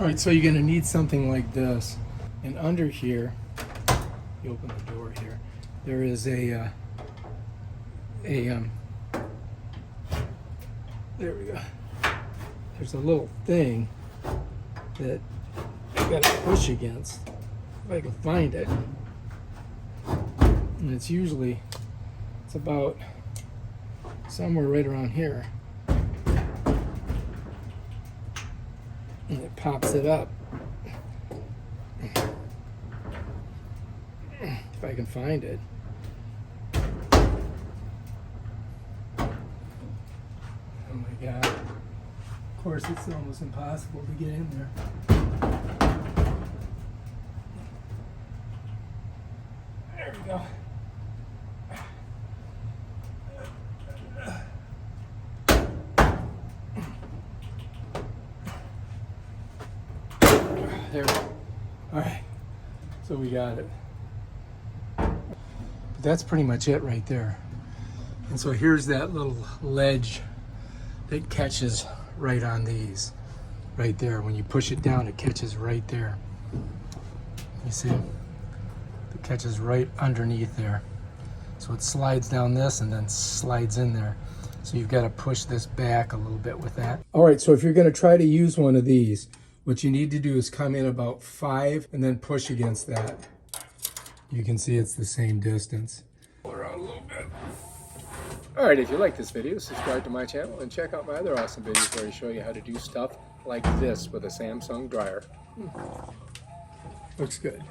All right, so you're going to need something like this. And under here, you open the door here, there is there we go. There's a little thing that you got to push against, if I can find it. And it's about somewhere right around here. And it pops it up. If I can find it. Oh my God. Of course, it's almost impossible to get in there. There we go. There we go. All right, so we got it. But that's pretty much it right there. And so here's that little ledge that catches right on these, right there. When you push it down, it catches right there. You see? It catches right underneath there. So it slides down this and then slides in there. So you've got to push this back a little bit with that. All right, so if you're going to try to use one of these, what you need to do is come in about 5 and then push against that. You can see it's the same distance. Pull around a little bit. All right, if you like this video, subscribe to my channel and check out my other awesome videos where I show you how to do stuff like this with a Samsung dryer. Looks good.